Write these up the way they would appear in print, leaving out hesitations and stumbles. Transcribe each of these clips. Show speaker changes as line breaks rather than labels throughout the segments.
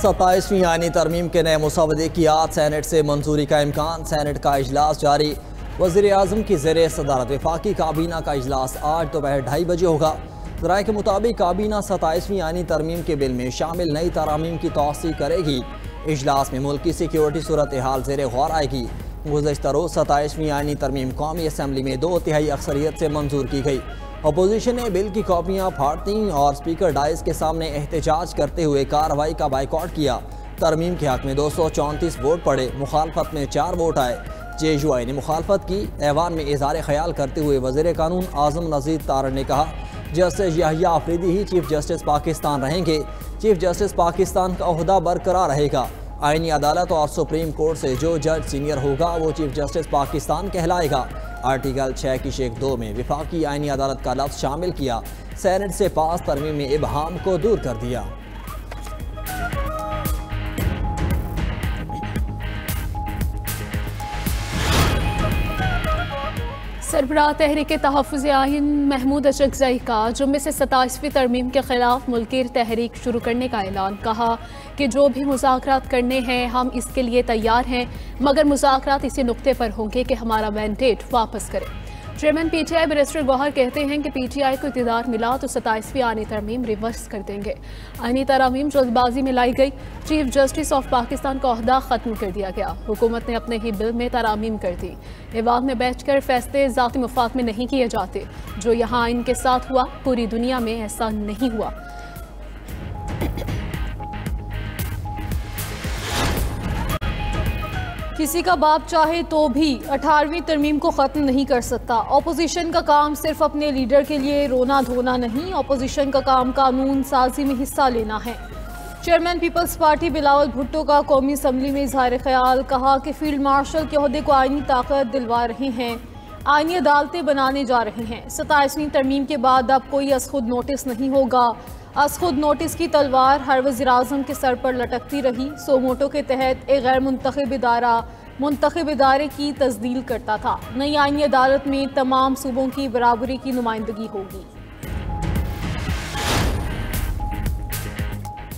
27वीं आईनी तरमीम के नए मुसवदे की आज सेनेट से मंजूरी का इम्कान। सेनेट का इजलास जारी। वज़ीर आज़म की ज़ेरे सदारत वफाकी काबीना का इजलास आज दोपहर 2:30 बजे होगा। ज़राए के मुताबिक काबीना 27वीं आईनी तरमीम के बिल में शामिल नई तरामीम की तौसीक़ करेगी। इजलास में मुल्क की सिक्योरिटी सूरत हाल ज़ेरे गौर आएगी। गुज़श्ता रोज़ 27वीं आईनी तरमीम कौमी असम्बली में 2/3 अक्सरियत से मंजूर की गई। अपोजिशन ने बिल की कॉपियाँ फाड़ती और स्पीकर डाइस के सामने एहतजाज करते हुए कार्रवाई का बाइकआउट किया। तरमीम के हक में 234 वोट पड़े, मुखालफत में 4 वोट आए। JUI ने मुखालफत की। ऐवान में इज़हार ख्याल करते हुए वज़ीर कानून आज़म नज़ीर तारड़ ने कहा, जस्टिस याहिया आफरीदी ही चीफ जस्टिस पाकिस्तान रहेंगे। चीफ जस्टिस पाकिस्तान का ओहदा बरकरार रहेगा। आईनी अदालत और सुप्रीम कोर्ट से जो जज सीनियर होगा वो चीफ जस्टिस पाकिस्तान कहलाएगा। आर्टिकल 6 की शेख 2 में विफाकी आईनी अदालत का लफ्ज़ शामिल किया। सेनेट से पास तरमीम में इबहाम को दूर कर दिया।
सरबराह तहरीक तहफ़्फ़ुज़ आइन महमूद अशरकज़ई का जुम्मे से 27वीं तरमीम के ख़िलाफ़ मुल्की तहरीक शुरू करने का ऐलान। कहा कि जो भी मुज़ाकरात करने हैं हम इसके लिए तैयार हैं, मगर मुज़ाकरात इसी नुक्ते पर होंगे कि हमारा मैंडेट वापस करें। चेयरमैन PTI बैरिस्टर गौहर कहते हैं कि PTI को इक़्तिदार मिला तो 27वीं आईनी तरमीम रिवर्स कर देंगे। आईनी तरमीम जल्दबाजी में लाई गई। चीफ जस्टिस ऑफ पाकिस्तान का ओहदा ख़त्म कर दिया गया। हुकूमत ने अपने ही बिल में तरामीम कर दी। ऐवान में बैठकर फैसले ज़ाती मफाद में नहीं किए जाते। जो यहाँ आइन के साथ हुआ पूरी दुनिया में ऐसा नहीं हुआ। किसी का बाप चाहे तो भी 18वीं तरमीम को ख़त्म नहीं कर सकता। अपोजिशन का काम सिर्फ अपने लीडर के लिए रोना धोना नहीं, अपोजिशन का काम कानून साजी में हिस्सा लेना है। Chairman people's party Bilawal Bhutto का कौमी असम्बली में इजहार ख्याल। कहा कि फील्ड मार्शल के ओहदे को आईनी ताकत दिलवा रहे हैं, आईनी अदालतें बनाने जा रहे हैं। 27वीं तरमीम के बाद अब कोई अज़खुद नोटिस नहीं होगा। अज़खुद नोटिस की तलवार हर वज़ीर आज़म के सर पर लटकती रही। सोमोटो के तहत एक गैर मुंतखब इदारा मुंतखब इदारे की तस्दील करता था। नई आईनी अदालत में तमाम सूबों की बराबरी की नुमाइंदगी होगी।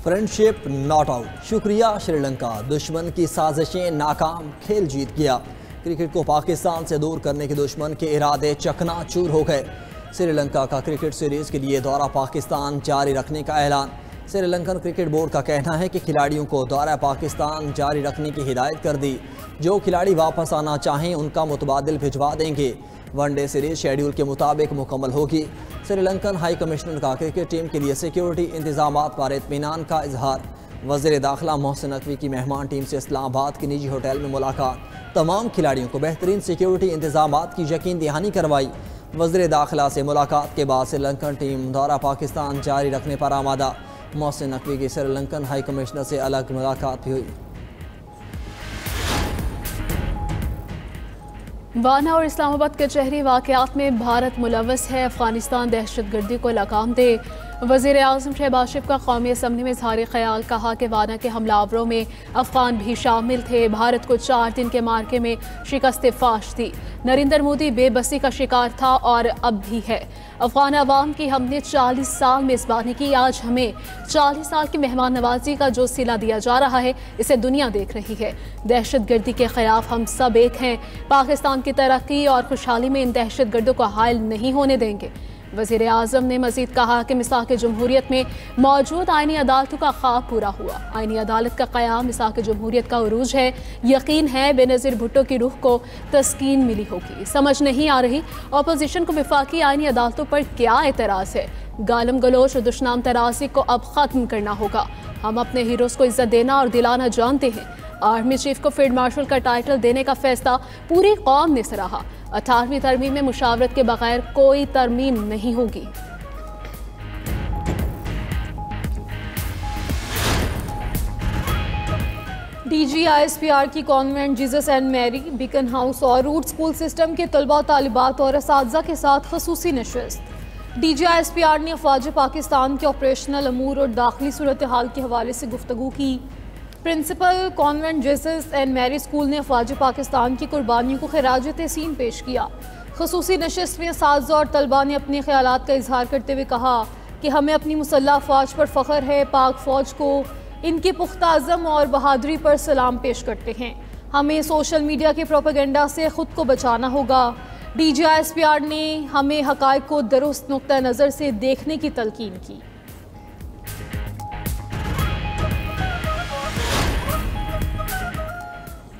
Friendship not out. शुक्रिया श्रीलंका, दुश्मन की साजिशें नाकाम, खेल जीत गया। क्रिकेट को पाकिस्तान से दूर करने के दुश्मन के इरादे चकनाचूर हो गए। श्रीलंका का क्रिकेट सीरीज के लिए दौरा पाकिस्तान जारी रखने का ऐलान। श्रीलंकन क्रिकेट बोर्ड का कहना है कि खिलाड़ियों को दौरा पाकिस्तान जारी रखने की हिदायत कर दी। जो खिलाड़ी वापस आना चाहें उनका मुतबादिल भिजवा देंगे। वनडे सीरीज शेड्यूल के मुताबिक मुकम्मल होगी। श्रीलंकन हाई कमिश्नर का क्रिकेट टीम के लिए सिक्योरिटी इंतजाम पर इत्मीनान का इजहार। वज़ीर दाखिला मोहसिन नकवी की मेहमान टीम से इस्लामाबाद के निजी होटल में मुलाकात। तमाम खिलाड़ियों को बेहतरीन सिक्योरिटी इंतजाम की यकीन दहानी करवाई। वज़ीर दाखिला से मुलाकात के बाद श्रीलंकन टीम दौरा पाकिस्तान जारी रखने पर आमादा। मोहसिन नकवी की श्रीलंकन हाई कमिश्नर से अलग मुलाकात भी हुई।
वाना और इस्लामाबाद कचहरी वाक़यात में भारत मुलव्वस है। अफगानिस्तान दहशतगर्दी को लगाम दे। वज़ीर आज़म शहबाज शरीफ का कौमी असम्बली में इज़हार ख्याल। कहा कि वाना के हमलावरों में अफ़गान भी शामिल थे। भारत को 4 दिन के मार्के में शिकस्त फाश थी। नरेंद्र मोदी बेबसी का शिकार था और अब भी है। अफ़गान अवाम की हमने 40 साल मेज़बानी की। आज हमें 40 साल की मेहमान नवाजी का जो सिला दिया जा रहा है इसे दुनिया देख रही है। दहशतगर्दी के ख़िलाफ़ हम सब एक हैं। पाकिस्तान की तरक्की और खुशहाली में इन दहशतगर्दों को हायल नहीं होने देंगे। वज़ीर आज़म ने मज़ीद कहा कि मिसाक़ जमहूरियत में मौजूद आईनी अदालतों का ख्वाब पूरा हुआ। आईनी अदालत का क़याम मिसाक़ जमहूरियत का उरूज है। यकीन है बेनज़ीर भुट्टो की रूह को तस्कीन मिली होगी। समझ नहीं आ रही अपोजिशन को वफाकी आईनी अदालतों पर क्या एतराज़ है। गालम गलोच और दुश्मनाम तराजी को अब ख़त्म करना होगा। हम अपने हीरोज़ को इज़्ज़त देना और दिलाना जानते हैं। आर्मी चीफ को फील्ड मार्शल का टाइटल देने का फैसला पूरी कौम ने सराहा। 18वीं तरमीम में मुशावरत के बगैर कोई तरमीम नहीं होगी। DGISPR की convent Jesus and Mary, Beaconhouse और रूट स्कूल सिस्टम के तलबा तालिबात और असातिज़ा के साथ खसूसी नशस्त। DGISPR ने अफवाज पाकिस्तान के ऑपरेशनल अमूर और दाखिली सूरत हाल के हवाले से गुफ्तगू की। Principal convent Jesus and Mary school ने अफवाज पाकिस्तान की कुर्बानियों को खिराज तहसीन पेश किया। खसूसी नशस्त में असातिज़ा और तलबा ने अपने ख्यालात का इजहार करते हुए कहा कि हमें अपनी मुसल्लह अफवाज पर फ़ख्र है। पाक फ़ौज को
इनके पुख्ता अज़म और बहादुरी पर सलाम पेश करते हैं। हमें सोशल मीडिया के प्रोपेगेंडा से ख़ुद को बचाना होगा। DGISPR ने हमें हक़ाइक़ को दुरुस्त नुक्ता नज़र से देखने की तलकीन की।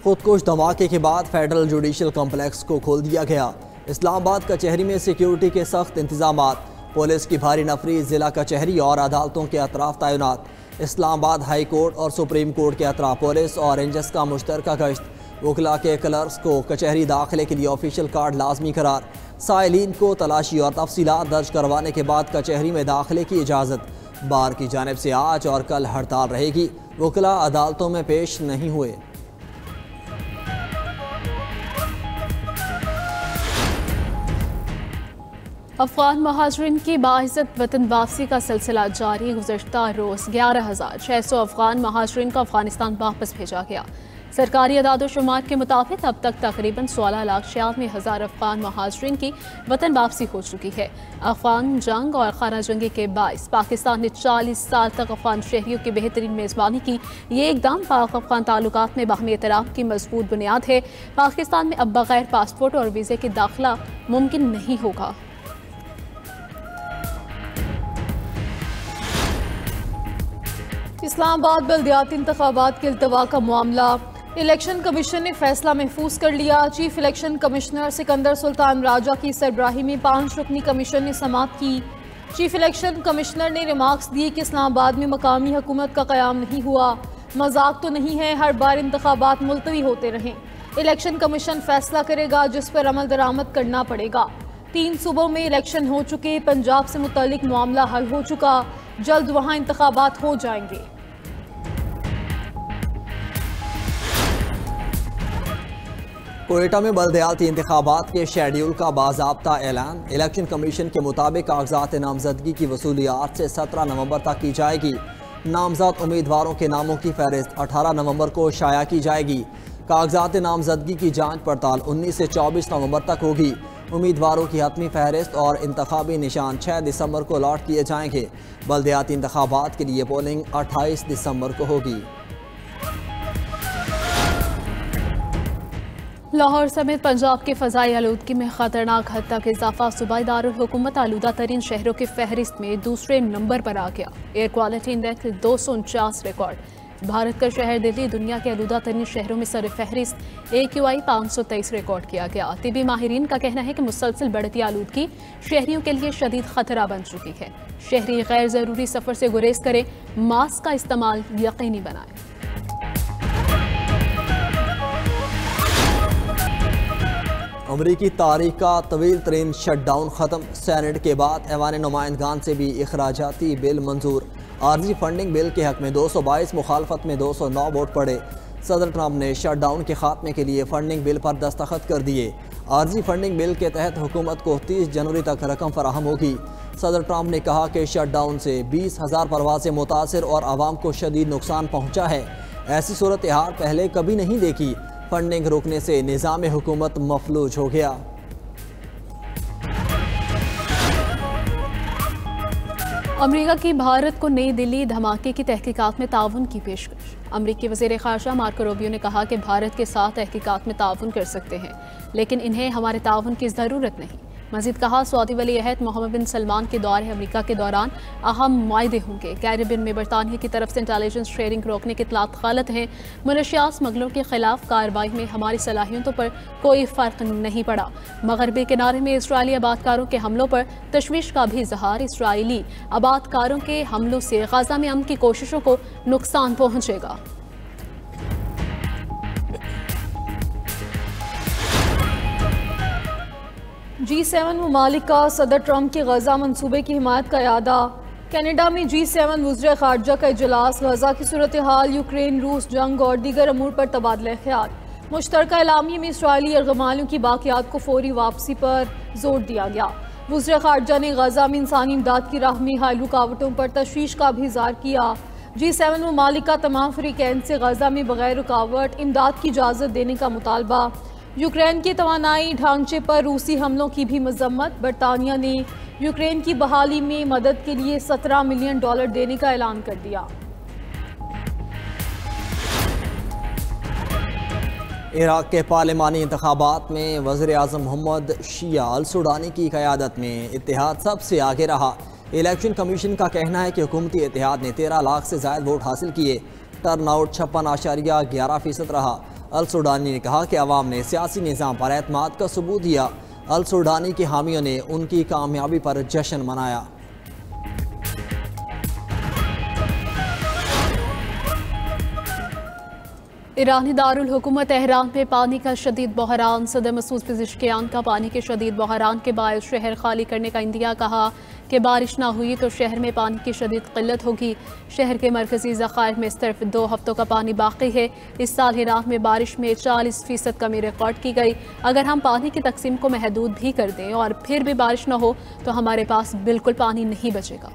खुदकुश धमाके के बाद फेडरल जुडिशल कॉम्प्लेक्स को खोल दिया गया। इस्लामाबाद कचहरी में सिक्योरिटी के सख्त इंतजामात, पुलिस की भारी नफरी, जिला कचहरी और अदालतों के अतराफ तैनात। इस्लामाबाद हाई कोर्ट और सुप्रीम कोर्ट के अतराफ पुलिस और रेंजर्स का मुश्तरका गश्त। वकला के क्लर्क्स को कचहरी दाखिले के लिए ऑफिशियल कार्ड लाजमी करार। साइलिन को तलाशी और तफसीलात दर्ज करवाने के बाद कचहरी में दाखिले की इजाज़त। बार की जानिब से आज और कल हड़ताल रहेगी। वकला अदालतों में पेश नहीं हुए।
अफगान महाजरीन की बाइज़्ज़त वतन वापसी का सिलसिला जारी। गुज़श्ता रोज़ 11,600 अफगान महाजरीन को अफगानिस्तान वापस भेजा गया। सरकारी अदाद-ओ-शुमार के मुताबिक अब तक तकरीबन 16,96,000 अफगान महाजरीन की वतन वापसी हो चुकी है। अफगान जंग और खाना जंगी के बाइस पाकिस्तान ने 40 साल तक अफगान शहरियों की बेहतरीन मेज़बानी की। ये इक़दाम पाक अफगान ताल्लुकात में बाहमी एहतराम की मजबूत बुनियाद है। पाकिस्तान में अब बगैर पासपोर्ट और वीज़े के दाखिला मुमकिन नहीं होगा।
इस्लामाबाद बल्दियाती इंतखाबात के इल्तवा का मामला, इलेक्शन कमीशन ने फैसला महफूज कर लिया। Chief election commissioner Sikandar Sultan Raja की सरबराही में 5 रुकनी कमीशन ने समाअत की। चीफ इलेक्शन कमिश्नर ने रिमार्क्स दिए कि इस्लामाबाद में मकामी हुकूमत का क़याम नहीं हुआ, मजाक तो नहीं है, हर बार इंतखाबात मुलतवी होते रहें। इलेक्शन कमीशन फैसला करेगा जिस पर अमल दरामद करना पड़ेगा। 3 सूबों में इलेक्शन हो चुके, पंजाब से मुतालिक मामला हल हो चुका, जल्द वहाँ इंतखाबात हो जाएंगे।
कोयटा में बल्दियाती इंतखाबात के शेड्यूल का बाज़ाब्ता ऐलान। इलेक्शन कमीशन के मुताबिक कागजात नामजदगी की वसूलियात से 17 नवंबर तक की जाएगी। नामजद उम्मीदवारों के नामों की फहरिस्त 18 नवंबर को शाया की जाएगी। कागजात नामजदगी की जांच पड़ताल 19 से 24 नवंबर तक होगी। उम्मीदवारों की हतमी फहरिस्त और इंतखाबी निशान 6 दिसंबर को अलॉट किए जाएंगे। बल्दियाती इंतखाबात के लिए पोलिंग 28 दिसंबर को होगी।
लाहौर समेत पंजाब के फ़ज़ाई आलूदगी में ख़तरनाक हद तक इजाफा। सूबाई दारुल हुकूमत आलूदा तरीन शहरों की फहरिस्त में दूसरे नंबर पर आ गया। Air quality index 249 record. Bharat का शहर दिल्ली दुनिया के आलूदा तरीन शहरों में सर फहरिस्त। AQI 523 रिकॉर्ड किया गया। तिबी माहिरीन का कहना है कि मुसलसल बढ़ती आलूदगी शहरियों के लिए शदीद खतरा बन चुकी है। शहरी गैर ज़रूरी सफ़र से गुरेज करें, मास्क का इस्तेमाल यकीनी बनाएं।
अमरीकी तारीख का तवील तरीन शटडाउन ख़त्म। सेनेट के बाद ऐवान नुमाइंदगान से भी अखराजाती बिल मंजूर। आर्जी फंडिंग बिल के हक में 222, मुखालफत में 209 वोट पड़े। सदर ट्रंप ने शटडाउन के खात्मे के लिए फंडिंग बिल पर दस्तखत कर दिए। आर्जी फंडिंग बिल के तहत हुकूमत को 30 जनवरी तक रकम फराहम होगी। सदर ट्रंप ने कहा कि शटडाउन से 20,000 परवासें मुतासर और आवाम को शदीद नुकसान पहुँचा है। ऐसी सूरत हाल पहले कभी नहीं देखी। फंडिंग रुकने से निज़ाम हुकूमत मफलूज हो गया।
अमेरिका की भारत को नई दिल्ली धमाके की तहकीकात में ताउन की पेशकश। अमरीकी वज़ीर ख़ारजा मार्को रूबियो ने कहा कि भारत के साथ तहकीकात में ताउन कर सकते हैं, लेकिन इन्हें हमारे ताउन की ज़रूरत नहीं। मज़ीद कहा, सऊदी वली अहद मोहम्मद बिन सलमान के दौरे अमरीका के दौरान अहम मुआहदे होंगे। कैरिबियन में बरतानिया की तरफ से इंटेलिजेंस शेयरिंग रोकने के इत्तलात गलत हैं। मनशियात स्मगलरों के खिलाफ कार्रवाई में हमारी सलाहियतों पर कोई फ़र्क नहीं पड़ा। मगरबी किनारे में इसराइली आबादकारों के हमलों पर तशवीश का भी इजहार। इसराइली आबादकारों के हमलों से गाज़ा में अमन की कोशिशों को नुकसान पहुँचेगा।
G7 ममालिक का सदर ट्रंप के गजा मनसूबे की हिमायत का इरादा। कनाडा में G7 वज़ीर ख़ारजा का इजलास। गजा की सूरत हाल, यूक्रेन रूस जंग और दीगर अमूर पर तबादला ख्याल। मुश्तरका एलामिया में इसराइली यरगमालियों की बाक़ियात को फौरी वापसी पर जोर दिया गया। वज़ीर ख़ारजा ने गजा में इंसानी इमदाद की राह में हाल रुकावटों पर तशवीश का भी इज़हार किया। G7 ममालिक का तमाम फ़रीक़ैन से गजा में बगैर रुकावट इमदाद की इजाज़त देने का मुतालबा। यूक्रेन के तवानाई ढांचे पर रूसी हमलों की भी मजम्मत। बरतानिया ने यूक्रेन की बहाली में मदद के लिए $17 मिलियन देने का ऐलान कर दिया।
इराक के पार्लिमानी इंतखाबात में वज़ीर आज़म मोहम्मद शिया अल सुडानी की क़यादत में इत्तेहाद सबसे आगे रहा। इलेक्शन कमीशन का कहना है कि हुकूमती इत्तेहाद ने 13 लाख से ज़ायद वोट हासिल किए। टर्न आउट 56.11% रहा। अल सुडानी ने कहा कि अवाम ने सियासी निज़ाम पर एतमाद का सबूत दिया। अल सुडानी के हामियों ने उनकी कामयाबी पर जश्न मनाया।
ईरानी दारुल हुकूमत तेहरान में पानी का शदीद बहरान। सदर मसूद पिज़ेशकियान का पानी के शदीद बहरान के बायस शहर खाली करने का इंदिया। कहा कि बारिश ना हुई तो शहर में पानी की शदीद किल्लत होगी। शहर के मरकजी ज़खायर में सिर्फ 2 हफ्तों का पानी बाकी है। इस साल ईरान में बारिश में 40% कमी रिकॉर्ड की गई। अगर हम पानी की तकसीम को महदूद भी कर दें और फिर भी बारिश न हो तो हमारे पास बिल्कुल पानी नहीं बचेगा।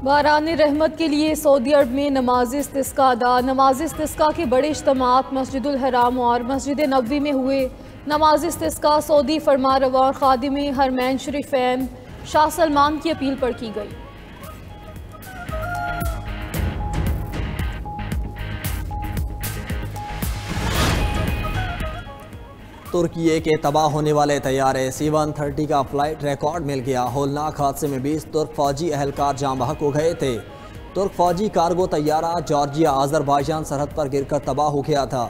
बारान रहमत के लिए सऊदी अरब में नमाज इस्तिस्का अदा। नमाज इस्तिस्का के बड़े इज्तिमात मस्जिदुल हराम और मस्जिद नबवी में हुए। नमाज इस्तिस्का सऊदी फरमारवा और खादिम हरमैन शरीफैन शाह सलमान की अपील पर की गई।
तुर्की के तबाह होने वाले तैयारे C-130 का फ्लाइट रिकॉर्ड मिल गया। होलनाक हादसे में 20 तुर्क फौजी अहलकार जाँ बहक हो गए थे। तुर्क फौजी कार्गो तैयारा जॉर्जिया आज़रबाईजान सरहद पर गिरकर तबाह हो गया था।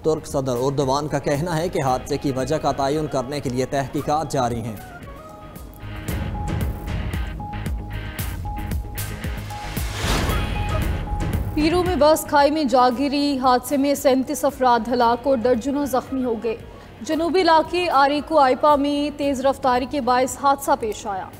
तुर्क सदर उर्दवान का कहना है कि हादसे की वजह का तयन करने के लिए तहकीकात जारी हैं।
पीरू में बस खाई में जा गिरी। हादसे में 37 अफराद हलाक और दर्जनों जख्मी हो गए। जनूबी इलाके आरिको आइपा में तेज रफ्तारी के बायस हादसा पेश आया।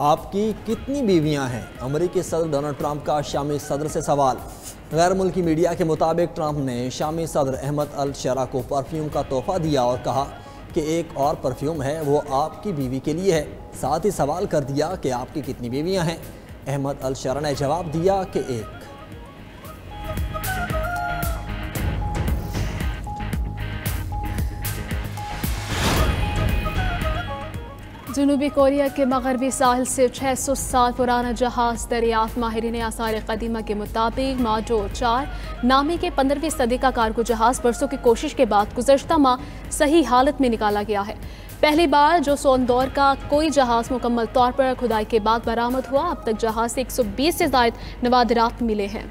आपकी कितनी बीवियां हैं? अमेरिकी सदर डोनाल्ड ट्रंप का शामी सदर से सवाल। गैर मुल्की मीडिया के मुताबिक ट्रंप ने शामी सदर अहमद अल शरा को परफ्यूम का तोहफा दिया और कहा कि एक और परफ्यूम है, वो आपकी बीवी के लिए है। साथ ही सवाल कर दिया कि आपकी कितनी बीवियां हैं। अहमद अल शरा ने जवाब दिया कि एक।
जनूबी कोरिया के मगरबी साहिल से 600 साल पुराना जहाज़ दरियाफ्त। माहिरीन आसार कदीमा के मुताबिक माजो 4 नामे के 15वीं सदी का कार्गो जहाज़ बरसों की कोशिश के बाद गुज़श्ता माह सही हालत में निकाला गया है। पहली बार जो सोन दौर का कोई जहाज़ मुकम्मल तौर पर खुदाई के बाद बरामद हुआ। अब तक जहाज़ से 120 से ज़ायद नवादिरात मिले हैं।